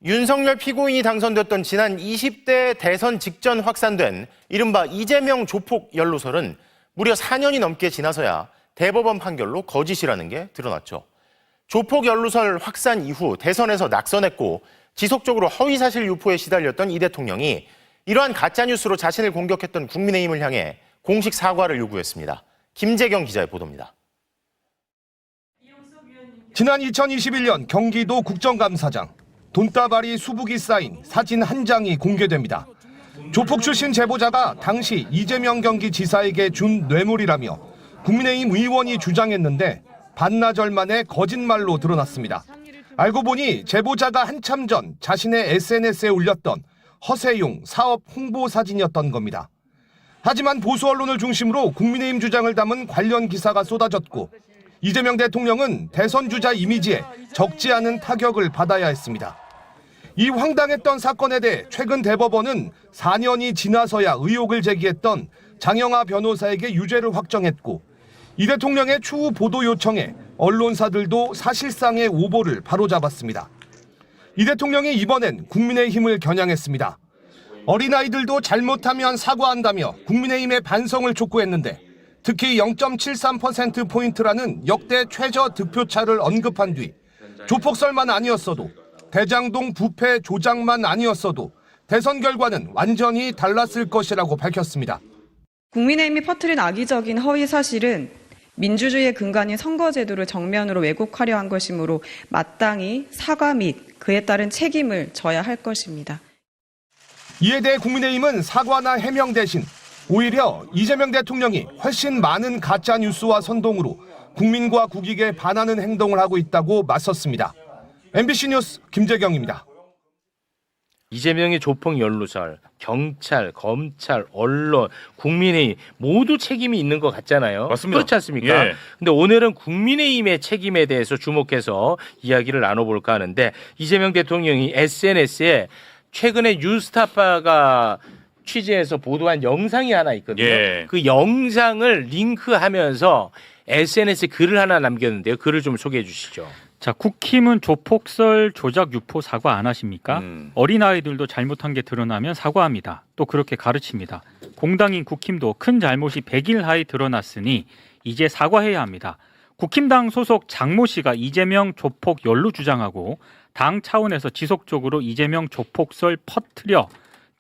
윤석열 피고인이 당선됐던 지난 20대 대선 직전 확산된 이른바 이재명 조폭 연루설은 무려 4년이 넘게 지나서야 대법원 판결로 거짓이라는 게 드러났죠. 조폭 연루설 확산 이후 대선에서 낙선했고 지속적으로 허위사실 유포에 시달렸던 이 대통령이 이러한 가짜뉴스로 자신을 공격했던 국민의힘을 향해 공식 사과를 요구했습니다. 김재경 기자의 보도입니다. 지난 2021년 경기도 국정감사장. 돈다발이 수북이 쌓인 사진 한 장이 공개됩니다. 조폭 출신 제보자가 당시 이재명 경기지사에게 준 뇌물이라며 국민의힘 의원이 주장했는데 반나절 만에 거짓말로 드러났습니다. 알고 보니 제보자가 한참 전 자신의 SNS에 올렸던 허세용 사업 홍보 사진이었던 겁니다. 하지만 보수 언론을 중심으로 국민의힘 주장을 담은 관련 기사가 쏟아졌고 이재명 대통령은 대선 주자 이미지에 적지 않은 타격을 받아야 했습니다. 이 황당했던 사건에 대해 최근 대법원은 4년이 지나서야 의혹을 제기했던 장영하 변호사에게 유죄를 확정했고 이 대통령의 추후 보도 요청에 언론사들도 사실상의 오보를 바로잡았습니다. 이 대통령이 이번엔 국민의힘을 겨냥했습니다. 어린아이들도 잘못하면 사과한다며 국민의힘의 반성을 촉구했는데 특히 0.73%포인트라는 역대 최저 득표차를 언급한 뒤 조폭설만 아니었어도 대장동 부패 조작만 아니었어도 대선 결과는 완전히 달랐을 것이라고 밝혔습니다. 국민의힘이 퍼뜨린 악의적인 허위 사실은 민주주의의 근간인 선거제도를 정면으로 왜곡하려 한 것이므로 마땅히 사과 및 그에 따른 책임을 져야 할 것입니다. 이에 대해 국민의힘은 사과나 해명 대신 오히려 이재명 대통령이 훨씬 많은 가짜 뉴스와 선동으로 국민과 국익에 반하는 행동을 하고 있다고 맞섰습니다. MBC 뉴스 김재경입니다. 이재명의 조폭 연루설, 경찰, 검찰, 언론, 국민의힘 모두 책임이 있는 것 같잖아요. 맞습니다. 그렇지 않습니까? 예. 근데 오늘은 국민의힘의 책임에 대해서 주목해서 이야기를 나눠볼까 하는데 이재명 대통령이 SNS에 최근에 뉴스타파가 취재해서 보도한 영상이 하나 있거든요. 예. 그 영상을 링크하면서 SNS에 글을 하나 남겼는데요. 글을 좀 소개해 주시죠. 자, 국힘은 조폭설 조작 유포 사과 안 하십니까? 어린아이들도 잘못한 게 드러나면 사과합니다. 또 그렇게 가르칩니다. 공당인 국힘도 큰 잘못이 100일 하에 드러났으니 이제 사과해야 합니다. 국힘당 소속 장모 씨가 이재명 조폭 연루 주장하고 당 차원에서 지속적으로 이재명 조폭설 퍼뜨려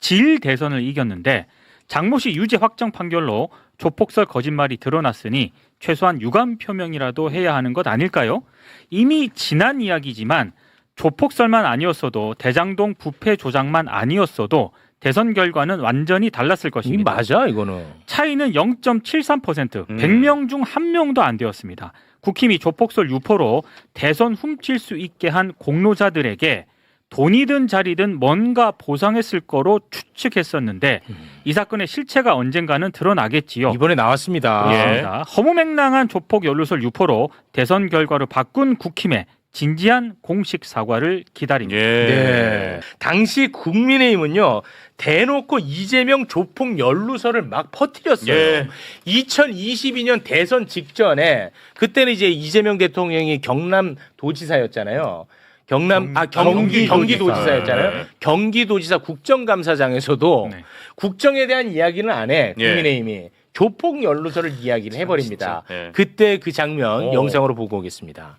질 대선을 이겼는데 장모 씨 유죄 확정 판결로 조폭설 거짓말이 드러났으니 최소한 유감 표명이라도 해야 하는 것 아닐까요? 이미 지난 이야기지만 조폭설만 아니었어도 대장동 부패 조작만 아니었어도 대선 결과는 완전히 달랐을 것입니다. 맞아 이거는. 차이는 0.73%, 100명 중 1명도 안 되었습니다. 국힘이 조폭설 유포로 대선 훔칠 수 있게 한 공로자들에게 돈이든 자리든 뭔가 보상했을 거로 추측했었는데 이 사건의 실체가 언젠가는 드러나겠지요. 이번에 나왔습니다. 그렇습니다. 허무맹랑한 조폭 연루설 유포로 대선 결과를 바꾼 국힘의 진지한 공식 사과를 기다립니다. 네. 당시 국민의힘은요 대놓고 이재명 조폭 연루설을 막 퍼뜨렸어요. 예. 2022년 대선 직전에 그때는 이제 이재명 대통령이 경남도지사였잖아요. 경기도지사였잖아요. 네. 경기도지사 국정감사장에서도 네. 국정에 대한 이야기는 안 해. 예. 국민의힘이 조폭 연루설을 이야기를 해버립니다. 진짜. 예. 그때 그 장면 오. 영상으로 보고 오겠습니다.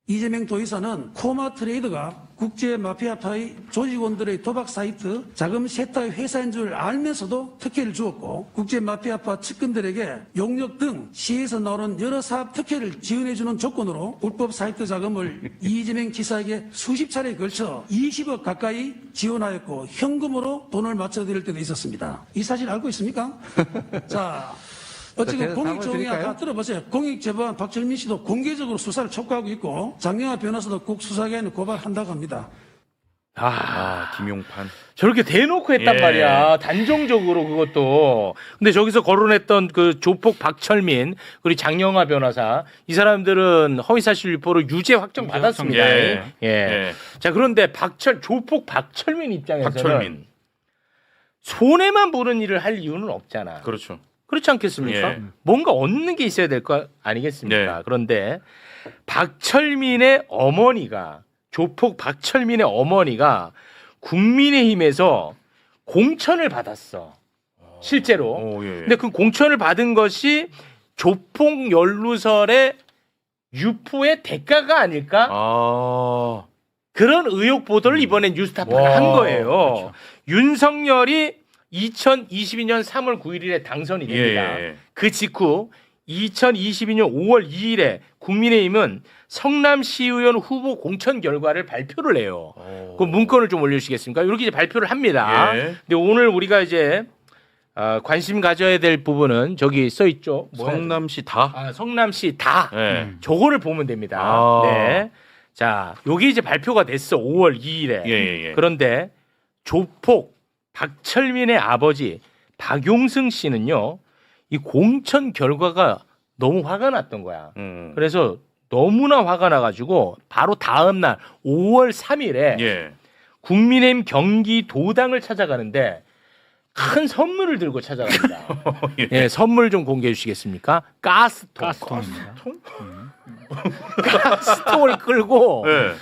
이재명 도지사는 코마 트레이드가 국제 마피아파의 조직원들의 도박 사이트 자금 세탁 회사인 줄 알면서도 특혜를 주었고 국제 마피아파 측근들에게 용역 등 시에서 나오는 여러 사업 특혜를 지원해주는 조건으로 불법 사이트 자금을 이재명 지사에게 수십 차례에 걸쳐 20억 가까이 지원하였고 현금으로 돈을 맞춰드릴 때도 있었습니다. 이 사실 알고 있습니까? 자. 어쨌든 공익정의가 다 들어보세요. 공익재보관 박철민 씨도 공개적으로 수사를 촉구하고 있고 장영하 변호사도 국 수사기관에 고발한다고 합니다. 김용판. 저렇게 대놓고 했단 예. 말이야. 단정적으로 그것도. 근데 저기서 거론했던 그 조폭 박철민 그리고 장영하 변호사 이 사람들은 허위사실 유포로 유죄 확정 받았습니다. 예. 예. 예. 자 그런데 조폭 박철민 입장에서는 박철민. 손해만 보는 일을 할 이유는 없잖아. 그렇죠. 그렇지 않겠습니까? 예. 뭔가 얻는 게 있어야 될 거 아니겠습니까? 네. 그런데 박철민의 어머니가 조폭 박철민의 어머니가 국민의힘에서 공천을 받았어. 실제로. 예. 근데 그 공천을 받은 것이 조폭 연루설의 유포의 대가가 아닐까? 아. 그런 의혹 보도를 이번엔 뉴스타파가 와, 한 거예요. 그렇죠. 윤석열이 2022년 3월 9일에 당선이 됩니다. 예. 그 직후 2022년 5월 2일에 국민의힘은 성남시의원 후보 공천 결과를 발표를 해요. 그 문건을 좀 올려주시겠습니까? 이렇게 이제 발표를 합니다. 예. 근데 오늘 우리가 이제 관심 가져야 될 부분은 저기 써 있죠. 성남시 다. 성남시 다. 예. 저거를 보면 됩니다. 아. 네. 자, 요게 이제 발표가 됐어. 5월 2일에. 예. 그런데 조폭 박철민의 아버지 박용승 씨는요. 이 공천 결과가 너무 화가 났던 거야. 그래서 너무나 화가 나가지고 바로 다음 날 5월 3일에 예. 국민의힘 경기도당을 찾아가는데 큰 선물을 들고 찾아갑니다. 예, 선물 좀 공개해 주시겠습니까? 가스통입니다. 가스통을 끌고 예.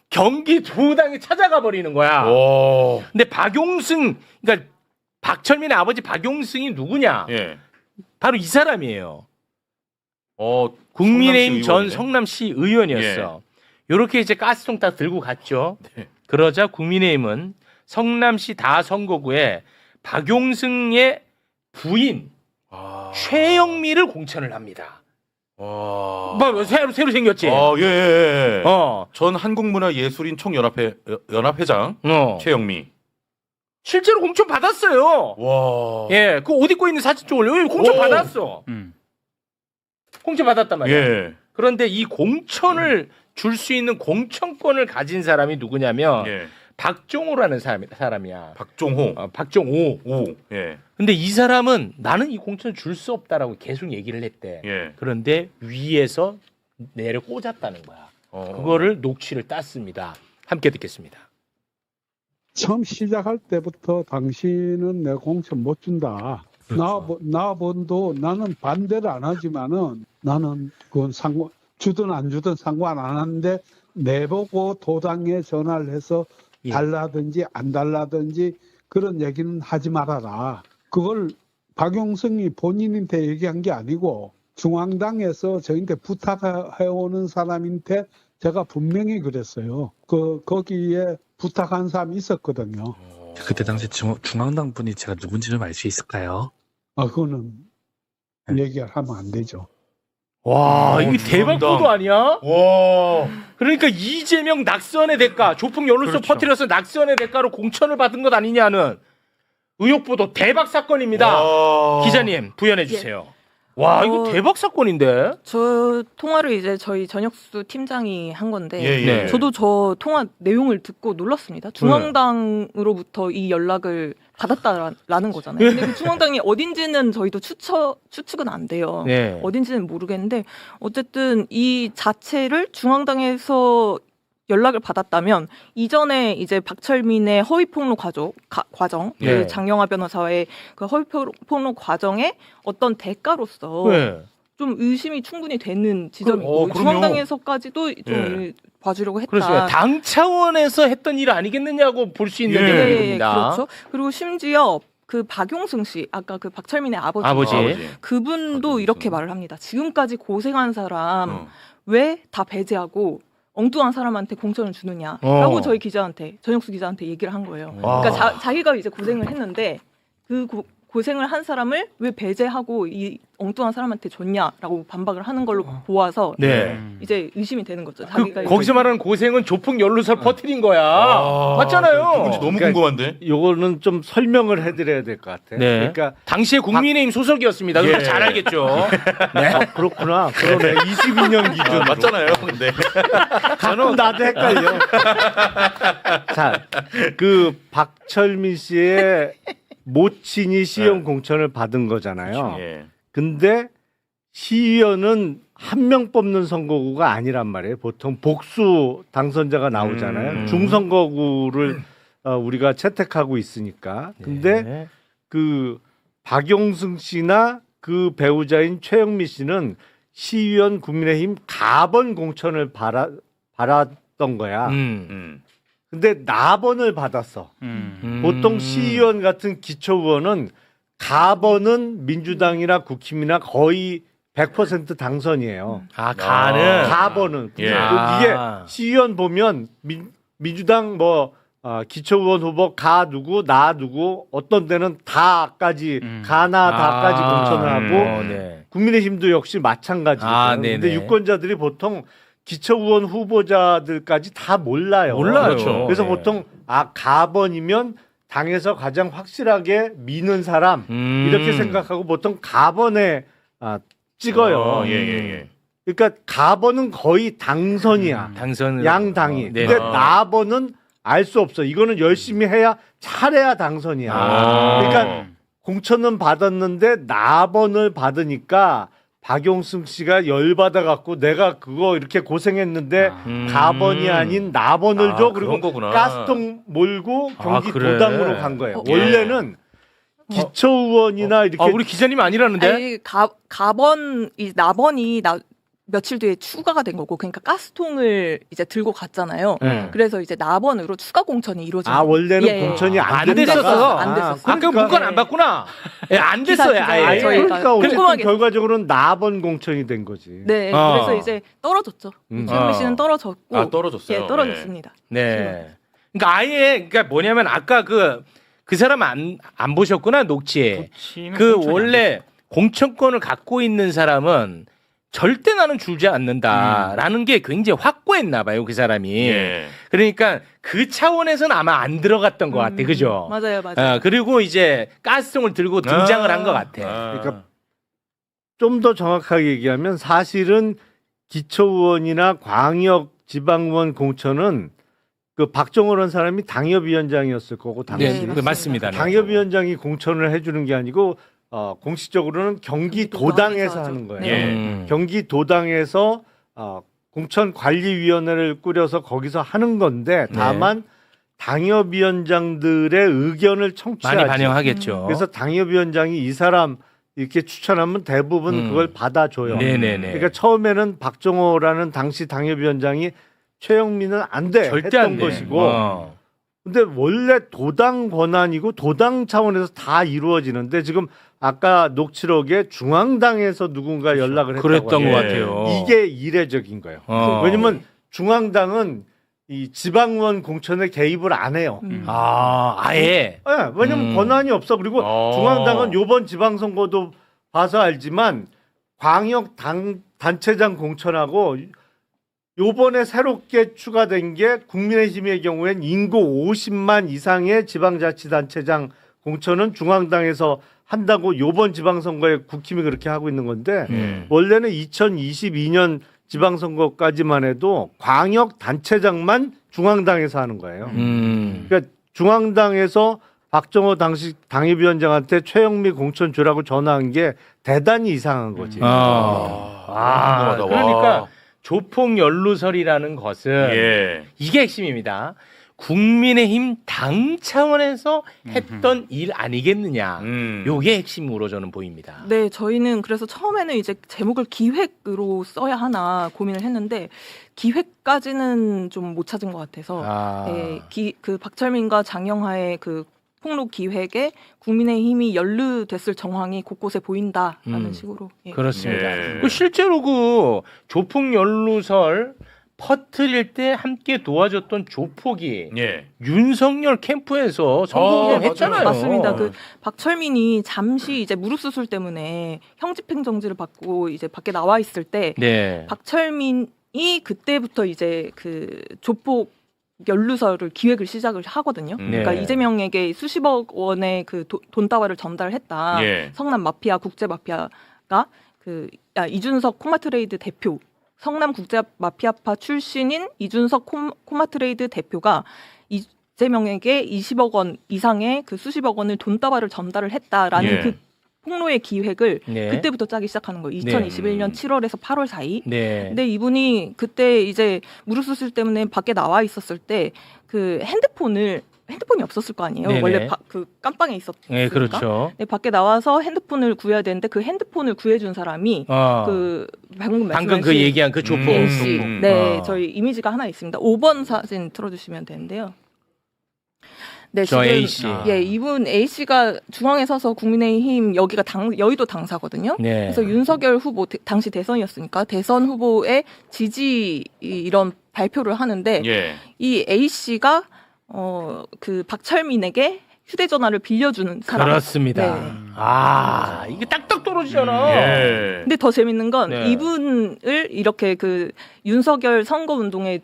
경기도당에 찾아가 버리는 거야. 오. 근데 박용승, 그러니까 박철민의 아버지 박용승이 누구냐? 예. 바로 이 사람이에요. 어, 국민의힘 성남시 전 의원이네. 성남시 의원이었어. 요렇게 이제 가스통 딱 들고 갔죠. 네. 그러자 국민의힘은 성남시 다 선거구에 박용승의 부인 아. 최영미를 공천을 합니다. 와. 뭐 새로 생겼지. 예. 어. 전 한국문화예술인 총연합회장 최영미. 실제로 공천 받았어요. 와. 예, 그 옷 입고 있는 사진 좀 올려. 여기 공천 오. 받았어. 공천 받았단 말이야. 예. 그런데 이 공천을 줄 수 있는 공천권을 가진 사람이 누구냐면 예. 박종호라는 사람이야. 박종호. 박종호. 오. 예. 근데 이 사람은 나는 이 공천을 줄 수 없다라고 계속 얘기를 했대. 예. 그런데 위에서 내려 꽂았다는 거야. 그거를 녹취를 땄습니다. 함께 듣겠습니다. 처음 시작할 때부터 당신은 내 공천 못 준다. 나본도 나는 반대를 안 하지만은 나는 그건 주든 안 주든 상관 안 하는데 내보고 도당에 전화를 해서 예. 달라든지 안 달라든지 그런 얘기는 하지 말아라. 그걸 박용승이 본인한테 얘기한 게 아니고 중앙당에서 저한테 부탁해오는 사람한테 제가 분명히 그랬어요. 거기에 부탁한 사람이 있었거든요. 그때 당시 중앙당 분이 제가 누군지 좀 알 수 있을까요? 그거는 얘기를 하면 안 되죠. 와, 이게 대박 중앙당. 보도 아니야? 와. 그러니까 이재명 낙선의 대가, 조폭 연루소 그렇죠. 퍼뜨려서 낙선의 대가로 공천을 받은 것 아니냐는 의혹 보도 대박 사건입니다. 와. 기자님 부연해 주세요. 와, 이거 대박 사건인데. 저 통화를 이제 저희 전혁수 팀장이 한 건데 예. 네. 저도 저 통화 내용을 듣고 놀랐습니다. 중앙당으로부터 이 연락을 받았다라는 거잖아요. 근데 그 중앙당이 어딘지는 저희도 추측은 안 돼요. 네. 어딘지는 모르겠는데 어쨌든 이 자체를 중앙당에서 연락을 받았다면 이전에 이제 박철민의 허위폭로 과정, 네. 그 장영하 변호사의 그 허위폭로 과정의 어떤 대가로서 네. 좀 의심이 충분히 되는 지점이고 그럼요. 중앙당에서까지도 좀 예. 봐주려고 했다. 그렇습니다. 당 차원에서 했던 일 아니겠느냐고 볼 수 있는 예. 내용입니다. 그렇죠. 그리고 심지어 그 박용승 씨, 아까 그 박철민의 아버지. 아버지. 그분도 박용승. 이렇게 말을 합니다. 지금까지 고생한 사람 어. 왜 다 배제하고 엉뚱한 사람한테 공천을 주느냐라고 저희 기자한테, 전혁수 기자한테 얘기를 한 거예요. 와. 그러니까 자기가 이제 고생을 했는데 그 고생을 한 사람을 왜 배제하고 이 엉뚱한 사람한테 줬냐라고 반박을 하는 걸로 보아서 네. 이제 의심이 되는 거죠. 그, 자기가 거기서 말하는 고생은 조폭 연루설 퍼뜨린 거야. 맞잖아요. 누군지 너무 궁금한데. 요거는 좀 설명을 해드려야 될 것 같아요. 네. 그러니까 당시에 국민의힘 소속이었습니다. 그러니까 잘 알겠죠. 네. 그렇구나. 그러네. 22년 기준으로. 맞잖아요. 근데. 가끔 나도 헷갈려. 자, 그 박철민 씨의 모친이 시의원 공천을 받은 거잖아요. 예. 근데 시의원은 한 명 뽑는 선거구가 아니란 말이에요. 보통 복수 당선자가 나오잖아요. 중선거구를 우리가 채택하고 있으니까. 근데 네. 그 박용승 씨나 그 배우자인 최영미 씨는 시의원 국민의힘 가번 공천을 받았던 거야. 음. 근데 납언을 받았어. 보통 시의원 같은 기초의원은 가번은 민주당이나 국힘이나 거의 100% 당선이에요. 아, 가는. 가번은. 예. 이게 시의원 보면 민주당 기초의원 후보 가 누구 나 누구 어떤 데는 다까지 가나 다까지 공천을 하고 네. 국민의힘도 역시 마찬가지예요. 네네. 근데 유권자들이 보통 기초의원 후보자들까지 다 몰라요. 몰라요. 그렇죠. 그래서 네. 보통 가번이면 당에서 가장 확실하게 미는 사람 이렇게 생각하고 보통 가번에 찍어요. 예. 그러니까 가번은 거의 당선이야. 당선 양당이. 네. 근데 나번은 알 수 없어. 이거는 열심히 해야 잘해야 당선이야. 그러니까 공천은 받았는데 나번을 받으니까 박용승 씨가 열받아 갖고 내가 그거 이렇게 고생했는데 가번이 아닌 나번을 줘. 그리고 그런 거구나. 가스통 몰고 경기 그래. 도당으로 간 거예요. 예. 원래는 기초의원이나 이렇게 우리 기자님 아니라는데? 아니, 가번 이 나번이 며칠 뒤에 추가가 된 거고, 그러니까 가스통을 이제 들고 갔잖아요. 그래서 이제 나번으로 추가 공천이 이루어진 거예요. 원래는 예. 공천이 안 안 됐었어. 됐다가 안 됐었어. 아까 문건 안 봤구나. 예, 안 됐어요. 기사 아예. 저희가 그러니까 어쨌든 궁금하게 결과적으로는 나번 공천이 된 거지. 네, 그래서 이제 떨어졌죠. 유승민 씨는 떨어졌고, 떨어졌어요. 예, 떨어졌습니다. 네. 그러니까 아예 그러니까 뭐냐면 아까 그 사람 안 보셨구나 녹취에. 그 원래 공천권을 갖고 있는 사람은 절대 나는 줄지 않는다라는 게 굉장히 확고했나 봐요, 그 사람이. 예. 그러니까 그 차원에서는 아마 안 들어갔던 것 같아, 그죠? 맞아요, 맞아요. 그리고 이제 가스통을 들고 등장을 한 것 같아. 그러니까 좀 더 정확하게 얘기하면 사실은 기초의원이나 광역 지방의원 공천은 그 박정호라는 사람이 당협위원장이었을 거고 당시 네, 맞습니다. 네. 당협위원장이 공천을 해주는 게 아니고 공식적으로는 경기도당에서 하는 거예요. 예. 경기도당에서 공천관리위원회를 꾸려서 거기서 하는 건데 다만 당협위원장들의 의견을 청취하지. 많이 반영하겠죠. 그래서 당협위원장이 이 사람 이렇게 추천하면 대부분 그걸 받아줘요. 네네네. 그러니까 처음에는 박정호라는 당시 당협위원장이 최영민은 안 돼 절대 했던 안 돼. 것이고 근데 원래 도당 권한이고 도당 차원에서 다 이루어지는데 지금 아까 녹취록에 중앙당에서 누군가 연락을 했다고 그랬던 것 하는데 같아요. 이게 이례적인 거예요. 왜냐면 중앙당은 이 지방의원 공천에 개입을 안 해요. 아예. 네, 왜냐면 권한이 없어. 그리고 중앙당은 요번 지방선거도 봐서 알지만 광역 단체장 공천하고 요번에 새롭게 추가된 게 국민의힘의 경우엔 인구 50만 이상의 지방자치단체장 공천은 중앙당에서 한다고 요번 지방선거에 국힘이 그렇게 하고 있는 건데 원래는 2022년 지방선거까지만 해도 광역 단체장만 중앙당에서 하는 거예요. 그러니까 중앙당에서 박정호 당시 당협위원장한테 최영미 공천 주라고 전화한 게 대단히 이상한 거지. 그러니까 조폭 연루설이라는 것은 이게 핵심입니다. 국민의힘 당 차원에서 했던 일 아니겠느냐. 요게 핵심으로 저는 보입니다. 네, 저희는 그래서 처음에는 이제 제목을 기획으로 써야 하나 고민을 했는데 기획까지는 좀 못 찾은 것 같아서 그 박철민과 장영하의 그 폭로 기획에 국민의힘이 연루됐을 정황이 곳곳에 보인다라는 식으로. 예. 그렇습니다. 실제로 그 조폭 연루설 퍼뜨릴 때 함께 도와줬던 조폭이 윤석열 캠프에서 선거운동했잖아요. 맞습니다. 그 박철민이 잠시 이제 무릎 수술 때문에 형집행 정지를 받고 이제 밖에 나와 있을 때 박철민이 그때부터 이제 그 조폭 연루설을 기획을 시작을 하거든요. 그러니까 이재명에게 수십억 원의 그 돈다발을 전달했다. 성남 마피아 국제 마피아가 이준석 코마트레이드 대표 성남 국제 마피아파 출신인 이준석 코마트레이드 대표가 이재명에게 20억 원 이상의 그 수십억 원을 돈다발을 전달을 했다라는 그 폭로의 기획을 그때부터 짜기 시작하는 거예요. 2021년 7월에서 8월 사이. 근데 이분이 그때 이제 무릎 수술 때문에 밖에 나와 있었을 때 그 핸드폰을 핸드폰이 없었을 거 아니에요. 네네. 원래 그 깜빵에 있었으니까. 네, 그렇죠. 네, 밖에 나와서 핸드폰을 구해야 되는데 그 핸드폰을 구해준 사람이 그 방금 그 얘기한 그 조폭. A 씨. 네, 저희 이미지가 하나 있습니다. 5번 사진 틀어주시면 되는데요. 네, 저 지금, A 씨. 예, 이분 A 씨가 중앙에 서서 국민의힘 여기가 여의도 당사거든요. 네. 그래서 윤석열 후보 당시 대선이었으니까 대선 후보의 지지 이런 발표를 하는데 예. 이 A 씨가 그 박철민에게 휴대전화를 빌려주는 사람. 그렇습니다. 네. 아, 이게 딱딱 떨어지잖아. 예. 근데 더 재밌는 건 네. 이분을 이렇게 그 윤석열 선거운동에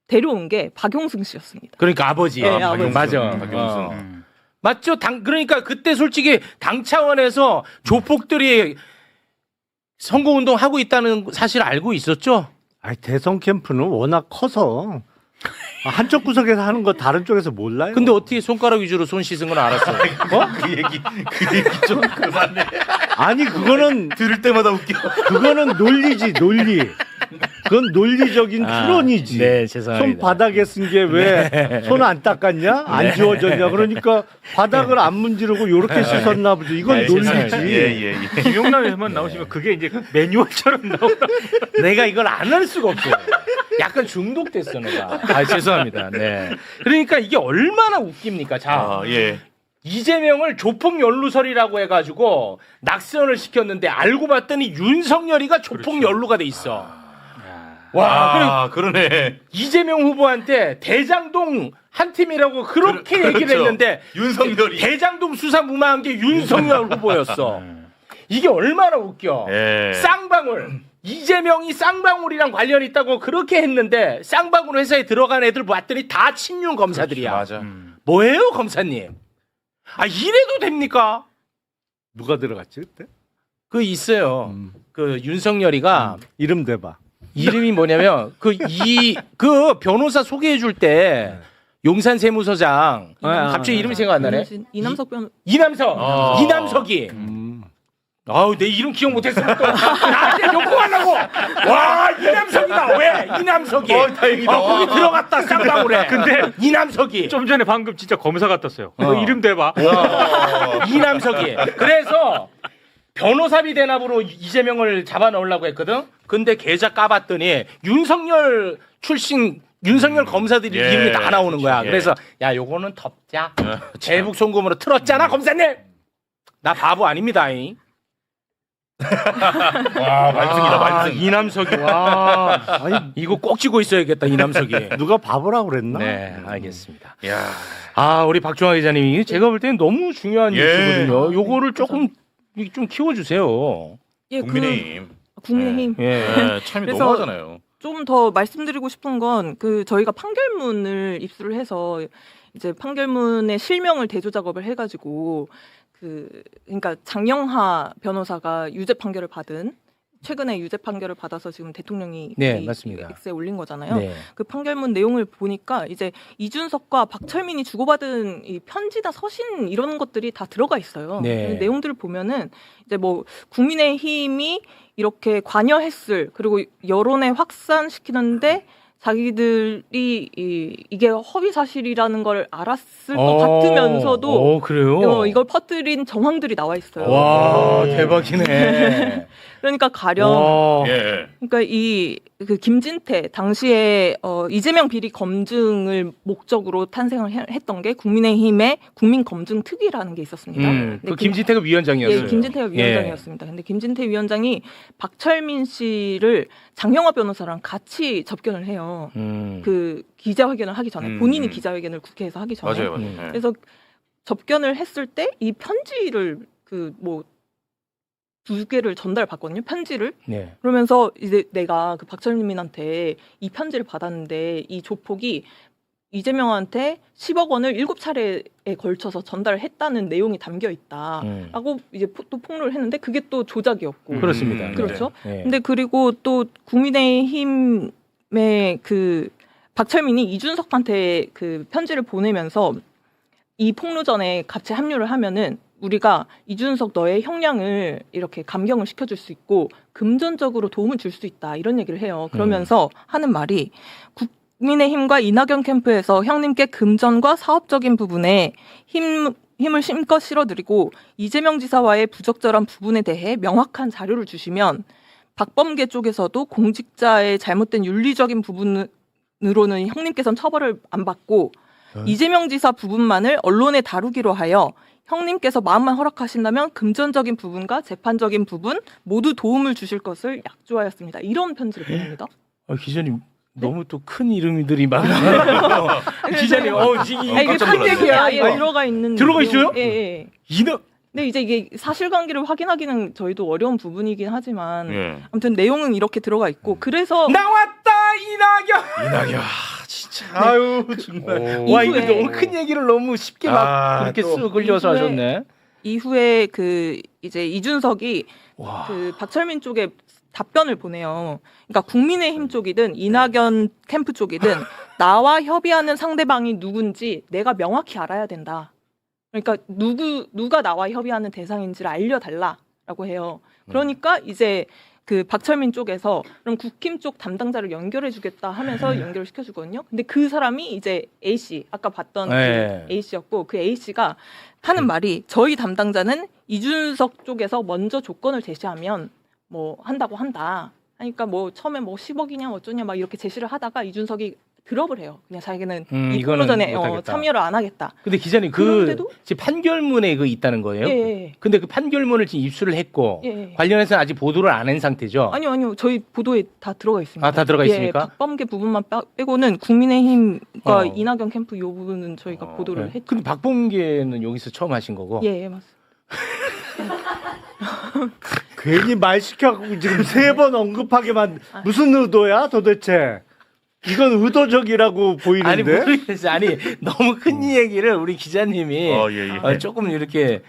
데려온 게 박용승 씨였습니다. 그러니까 아버지. 네, 아버지. 맞아. 박용승. 맞죠? 그러니까 그때 솔직히 당 차원에서 조폭들이 선거운동 하고 있다는 사실 알고 있었죠? 아니, 대선 캠프는 워낙 커서 한쪽 구석에서 하는 거 다른 쪽에서 몰라요. 근데 어떻게 손가락 위주로 손 씻은 건 알았어요? 그 얘기 좀 그만해. 아니, 그거는 들을 때마다 웃겨. 그거는 논리지, 논리. 그건 논리적인 추론이지. 네, 죄송합니다. 손 바닥에 쓴 게 왜 손 안 닦았냐? 안 지워졌냐? 그러니까 바닥을 안 문지르고 요렇게 씻었나 보지. 이건 논리지. 예. 김용남에만 나오시면 그게 이제 매뉴얼처럼 나오다. 내가 이걸 안 할 수가 없어. 약간 중독됐어, 내가. 아, 죄송합니다. 네. 그러니까 이게 얼마나 웃깁니까? 자, 예. 이재명을 조폭 연루설이라고 해가지고 낙선을 시켰는데 알고 봤더니 윤석열이가 조폭 연루가 돼 있어. 와, 그러네. 이재명 후보한테 대장동 한 팀이라고 그렇게 얘기를 그렇죠. 했는데 윤석열이. 대장동 수사 무마한 게 윤석열 후보였어. 이게 얼마나 웃겨. 예. 쌍방울. 이재명이 쌍방울이랑 관련이 있다고 그렇게 했는데 쌍방울 회사에 들어간 애들 봤더니 다 친윤 검사들이야. 맞아. 뭐예요, 검사님? 아, 이래도 됩니까? 누가 들어갔지 그때? 그 있어요. 그 윤석열이가 이름 대봐. 이름이 뭐냐면 그 변호사 소개해 줄 때 용산 세무서장 갑자기 이름이 생각 안 나네. 이남석 변호. 이남석이. 아우, 내 이름 기억 못했으면 또 나한테 욕구하려고. 와, 이남석이다. 왜? 이남석이. 다행이다. 거기 들어갔다 쌍방울에. 근데 이남석이. 좀 전에 방금 진짜 검사 같았어요. 이름 대봐. 이남석이. 그래서 변호사비 대납으로 이재명을 잡아넣으려고 했거든. 근데 계좌 까봤더니 윤석열 출신 윤석열 검사들이 예, 이름이 다 나오는 거야. 예. 그래서 야, 요거는 덮자. 대북 송금으로 틀었잖아, 검사님. 나 바보 아닙니다잉. 와, 말씀이다, 말씀. 이남석이. 와. 아니, 이거 꼭 쥐고 있어야겠다, 이남석이. 누가 바보라고 그랬나? 네, 알겠습니다. 야. 아, 우리 박종화 기자님이 제가 볼 때는 너무 중요한 예. 뉴스거든요. 요거를 조금 좀 키워주세요. 예, 국민의힘. 국민의힘. 예. 참이 그래서 너무하잖아요. 좀 더 말씀드리고 싶은 건 그 저희가 판결문을 입수를 해서 이제 판결문의 실명을 대조 작업을 해가지고 그러니까 장영하 변호사가 유죄 판결을 받은 최근에 유죄 판결을 받아서 지금 대통령이 네, 맞습니다. X에 올린 거잖아요. 네. 그 판결문 내용을 보니까 이제 이준석과 박철민이 주고받은 이 편지나 서신 이런 것들이 다 들어가 있어요. 네. 그 내용들을 보면은 이제 뭐 국민의힘이 이렇게 관여했을 그리고 여론에 확산시키는데 자기들이 이게 허위 사실이라는 걸 알았을 것 같으면서도 그래요? 이걸 퍼뜨린 정황들이 나와 있어요. 와, 대박이네. 그러니까 가령 예. 그러니까 그 김진태 당시에 이재명 비리 검증을 목적으로 탄생을 했던 게 국민의힘의 국민검증특위라는 게 있었습니다. 그 김진태가 위원장이었어요. 예, 김진태가 위원장이었습니다. 근데 김진태 위원장이 박철민 씨를 장영하 변호사랑 같이 접견을 해요. 그 기자회견을 하기 전에 본인이 기자회견을 국회에서 하기 전에. 맞아요. 예. 그래서 접견을 했을 때 이 편지를 두 개를 전달받거든요. 편지를. 네. 그러면서 이제 내가 그 박철민한테 이 편지를 받았는데 이 조폭이 이재명한테 10억 원을 7차례에 걸쳐서 전달했다는 내용이 담겨 있다라고 이제 또 폭로를 했는데 그게 또 조작이었고. 그렇습니다. 그렇죠. 네. 근데 그리고 또 국민의힘의 그 박철민이 이준석한테 그 편지를 보내면서 이 폭로 전에 같이 합류를 하면은 우리가 이준석 너의 형량을 이렇게 감경을 시켜줄 수 있고 금전적으로 도움을 줄 수 있다 이런 얘기를 해요. 그러면서 하는 말이 국민의힘과 이낙연 캠프에서 형님께 금전과 사업적인 부분에 힘을 힘껏 실어드리고 이재명 지사와의 부적절한 부분에 대해 명확한 자료를 주시면 박범계 쪽에서도 공직자의 잘못된 윤리적인 부분으로는 형님께서는 처벌을 안 받고 이재명 지사 부분만을 언론에 다루기로 하여 형님께서 마음만 허락하신다면 금전적인 부분과 재판적인 부분 모두 도움을 주실 것을 약조하였습니다. 이런 편지를 보냅니다. 기자님 너무 또 큰 이름들이 많아요. 기자님, 이게 판례에 아예 들어가 있는 들어가 있어요? 예. 근데 이제 이게 사실관계를 확인하기는 저희도 어려운 부분이긴 하지만 아무튼 내용은 이렇게 들어가 있고 그래서 나왔다 이낙연. 진짜. 아유 정말. 와 이거 너무 큰 얘기를 너무 쉽게 막 그렇게 쓱 흘려서 하셨네. 이후에 그 이제 이준석이 그 박철민 쪽에 답변을 보내요. 그러니까 국민의힘 쪽이든 이낙연 캠프 쪽이든 나와 협의하는 상대방이 누군지 내가 명확히 알아야 된다. 그러니까 누가 나와 협의하는 대상인지를 알려달라라고 해요. 그러니까 이제 그 박철민 쪽에서 그럼 국힘 쪽 담당자를 연결해주겠다 하면서 연결을 시켜주거든요. 근데 그 사람이 이제 A 씨, 아까 봤던 그 A 씨였고 그 A 씨가 하는 말이 저희 담당자는 이준석 쪽에서 먼저 조건을 제시하면 뭐 한다고 한다. 하니까 뭐 처음에 뭐 10억이냐 어쩌냐 막 이렇게 제시를 하다가 이준석이 드롭을 해요. 그냥 자기는 이 프로전에 참여를 안 하겠다. 근데 기자님 그 지금 판결문에 그 있다는 거예요? 예. 근데 그 판결문을 지금 입수를 했고 관련해서는 아직 보도를 안 한 상태죠? 아니요. 저희 보도에 다 들어가 있습니다. 다 들어가 있습니까? 박범계 부분만 빼고는 국민의힘과 이낙연 캠프 이 부분은 저희가 보도를 했죠. 근데 박범계는 여기서 처음 하신 거고? 예, 맞습니다. 괜히 말 시켜갖고 지금 3번 언급하게만 무슨 의도야 도대체? 이건 의도적이라고 보이는데? 아니 모르겠어요. 아니 너무 큰 얘기를 우리 기자님이 조금 이렇게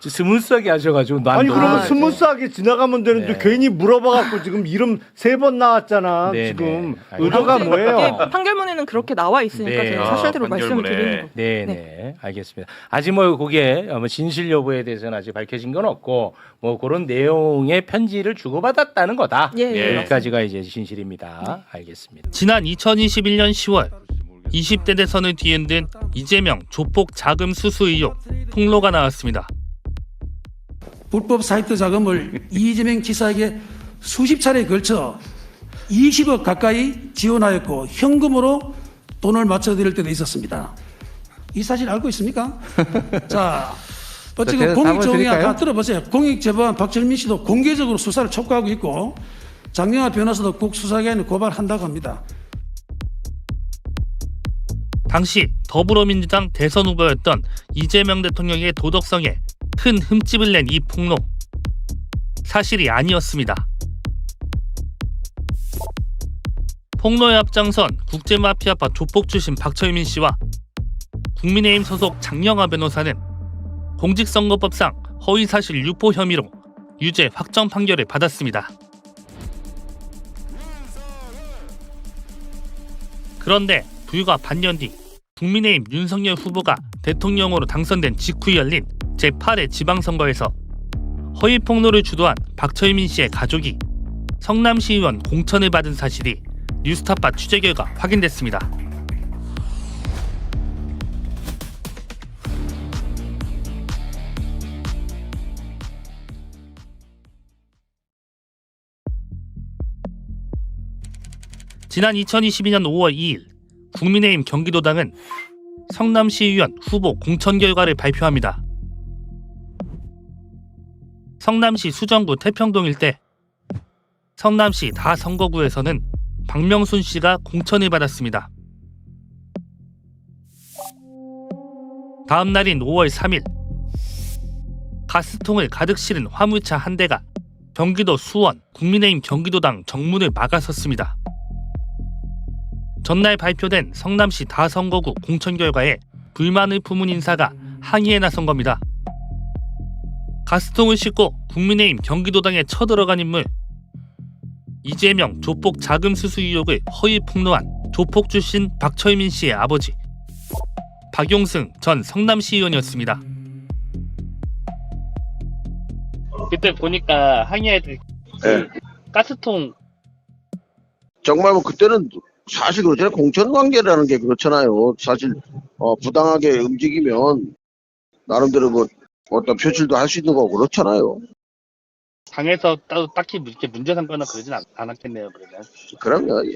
스무스하게 하셔가지고 아니 그러면 스무스하게 지나가면 되는데 괜히 물어봐갖고 지금 이름 3번 나왔잖아. 지금 의도가 뭐예요? 판결문에는 그렇게 나와 있으니까 제가 사실대로 말씀을 드리는 거고. 네, 알겠습니다. 아직 뭐 그게 진실 여부에 대해서는 아직 밝혀진 건 없고 뭐 그런 내용의 편지를 주고받았다는 거다. 여기까지가 이제 진실입니다. 알겠습니다. 지난 2021년 10월 20대 대선을 뒤흔든 이재명 조폭 자금 수수 의혹 폭로가 나왔습니다. 불법 사이트 자금을 이재명 지사에게 수십 차례에 걸쳐 20억 가까이 지원하였고 현금으로 돈을 맞춰드릴 때도 있었습니다. 이 사실 알고 있습니까? 자, 어쨌든 공익정의가 다 들어보세요. 공익제보한 박철민 씨도 공개적으로 수사를 촉구하고 있고 장영하 변호사도 국수사기관에 고발한다고 합니다. 당시 더불어민주당 대선 후보였던 이재명 대통령의 도덕성에 큰 흠집을 낸 이 폭로. 사실이 아니었습니다. 폭로에 앞장선 국제마피아파 조폭 출신 박철민 씨와 국민의힘 소속 장영하 변호사는 공직선거법상 허위사실 유포 혐의로 유죄 확정 판결을 받았습니다. 그런데 불과 반년 뒤 국민의힘 윤석열 후보가 대통령으로 당선된 직후 열린 제8회 지방선거에서 허위 폭로를 주도한 박철민 씨의 가족이 성남시 의원 공천을 받은 사실이 뉴스타파 취재 결과 확인됐습니다. 지난 2022년 5월 2일 국민의힘 경기도당은 성남시 의원 후보 공천 결과를 발표합니다. 성남시 수정구 태평동 일대 성남시 다 선거구에서는 박명순 씨가 공천을 받았습니다. 다음 날인 5월 3일 가스통을 가득 실은 화물차 한 대가 경기도 수원 국민의힘 경기도당 정문을 막아섰습니다. 전날 발표된 성남시 다 선거구 공천 결과에 불만을 품은 인사가 항의에 나선 겁니다. 가스통을 싣고 국민의힘 경기도당에 쳐들어간 인물, 이재명 조폭 자금 수수 의혹을 허위 폭로한 조폭 출신 박철민 씨의 아버지 박용승 전 성남시 의원이었습니다. 그때 보니까 항의애들 가스통 정말 뭐 그때는 사실 그렇잖아요. 공천관계라는 게 그렇잖아요. 사실 부당하게 움직이면 나름대로 뭐 어떤 표출도 할 수 있는 거고 그렇잖아요. 당에서 딱히 이렇게 문제 삼거나 그러진 않았겠네요. 그러면. 그럼요. 예.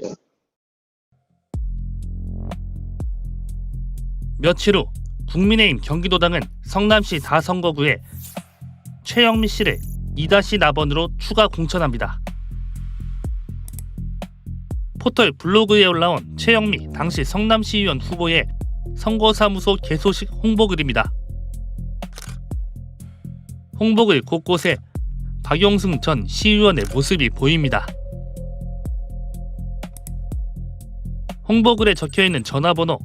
며칠 후 국민의힘 경기도당은 성남시 다선거구에 최영미 씨를 2-4번으로 추가 공천합니다. 포털 블로그에 올라온 최영미 당시 성남시의원 후보의 선거사무소 개소식 홍보글입니다. 홍보글 곳곳에 박용승 전 시의원의 모습이 보입니다. 홍보글에 적혀있는 전화번호,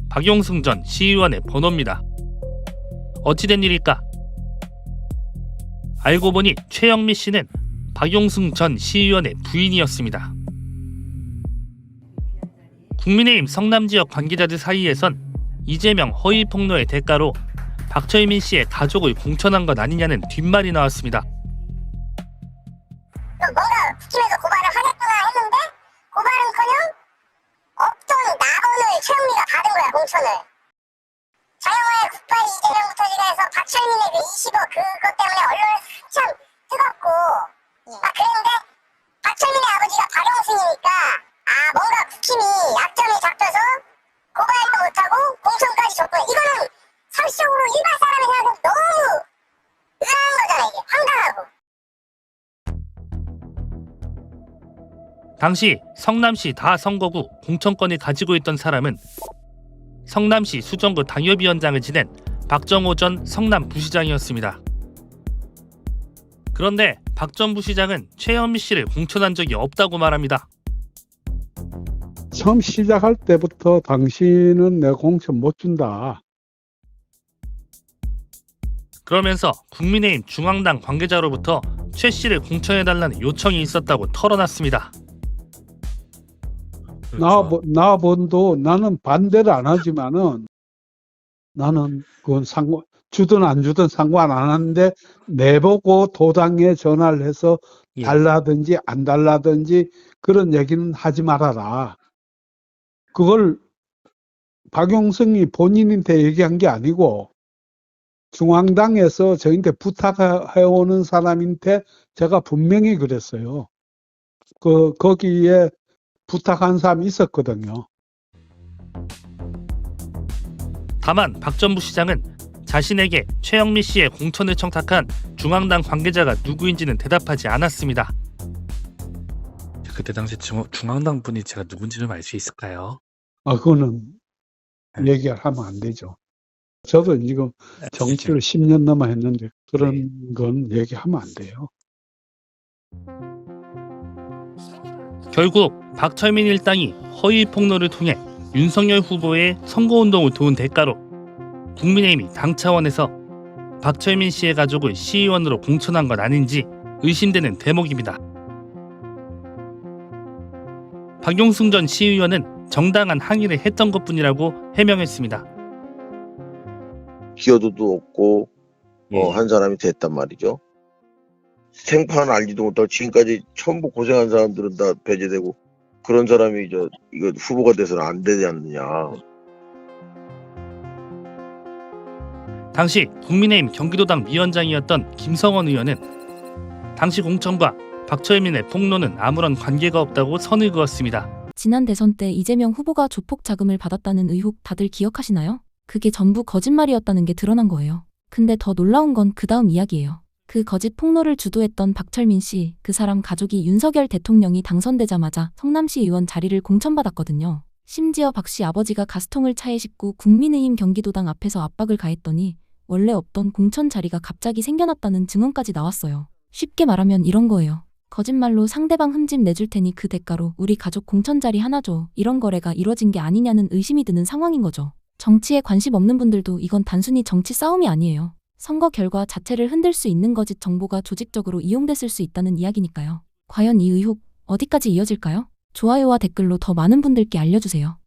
박용승 전 시의원의 번호입니다. 어찌된 일일까? 알고 보니 최영미 씨는 박용승 전 시의원의 부인이었습니다. 국민의힘 성남지역 관계자들 사이에선 이재명 허위 폭로의 대가로 박철민 씨의 가족을 공천한 것 아니냐는 뒷말이 나왔습니다. 뭔가 국힘에서 고발을 하겠구나 했는데 고발은커녕 없던 낙원을 최영미가 받은 거야, 공천을. 장영화의 굿바이 이재명부터 시작해서 박철민의 그 20억 그것 때문에 언론에서 한참 뜨겁고 막 그랬는데 박철민의 아버지가 박영승이니까 뭔가 국힘이 약점이 잡혀서 고발도 못하고 공천까지 줬구나. 이거는 상식적으로 일반 사람이 생각하면 너무 의아한 거잖아. 이게 황당하고. 당시 성남시 다선거구 공천권을 가지고 있던 사람은 성남시 수정구 당협위원장을 지낸 박정호 전 성남 부시장이었습니다. 그런데 박 전 부시장은 최현미 씨를 공천한 적이 없다고 말합니다. 처음 시작할 때부터 당신은 내 공천 못 준다. 그러면서 국민의힘 중앙당 관계자로부터 최 씨를 공천해달라는 요청이 있었다고 털어놨습니다. 나본도 나는 반대를 안 하지만은 나는 그건 주든 안 주든 상관 안 하는데 내보고 도당에 전화를 해서 달라든지 안 달라든지 그런 얘기는 하지 말아라. 그걸 박용승이 본인한테 얘기한 게 아니고 중앙당에서 저한테 부탁해오는 사람한테 제가 분명히 그랬어요. 거기에 부탁한 사람이 있었거든요. 다만 박 전 부시장은 자신에게 최영미 씨의 공천을 청탁한 중앙당 관계자가 누구인지는 대답하지 않았습니다. 그때 당시 중앙당 분이 제가 누군지 좀 알 수 있을까요? 그거는 얘기를 하면 안 되죠. 저도 지금 정치를 10년 넘어 했는데 그런 건 얘기하면 안 돼요. 결국 박철민 일당이 허위 폭로를 통해 윤석열 후보의 선거운동을 도운 대가로 국민의힘이 당 차원에서 박철민 씨의 가족을 시의원으로 공천한 것 아닌지 의심되는 대목입니다. 박용승 전 시의원은 정당한 항의를 했던 것뿐이라고 해명했습니다. 기여도도 없고 한 사람이 됐단 말이죠. 생판 알지도 못하고 지금까지 처음 고생한 사람들은 다 배제되고 그런 사람이 이거 후보가 돼서는 안 되지 않느냐. 당시 국민의힘 경기도당 위원장이었던 김성원 의원은 당시 공천과 박철민의 폭로는 아무런 관계가 없다고 선을 그었습니다. 지난 대선 때 이재명 후보가 조폭 자금을 받았다는 의혹 다들 기억하시나요? 그게 전부 거짓말이었다는 게 드러난 거예요. 근데 더 놀라운 건 그 다음 이야기예요. 그 거짓 폭로를 주도했던 박철민 씨, 그 사람 가족이 윤석열 대통령이 당선되자마자 성남시 의원 자리를 공천받았거든요. 심지어 박 씨 아버지가 가스통을 차에 싣고 국민의힘 경기도당 앞에서 압박을 가했더니 원래 없던 공천 자리가 갑자기 생겨났다는 증언까지 나왔어요. 쉽게 말하면 이런 거예요. 거짓말로 상대방 흠집 내줄 테니 그 대가로 우리 가족 공천 자리 하나 줘. 이런 거래가 이뤄진 게 아니냐는 의심이 드는 상황인 거죠. 정치에 관심 없는 분들도 이건 단순히 정치 싸움이 아니에요. 선거 결과 자체를 흔들 수 있는 거짓 정보가 조직적으로 이용됐을 수 있다는 이야기니까요. 과연 이 의혹 어디까지 이어질까요? 좋아요와 댓글로 더 많은 분들께 알려주세요.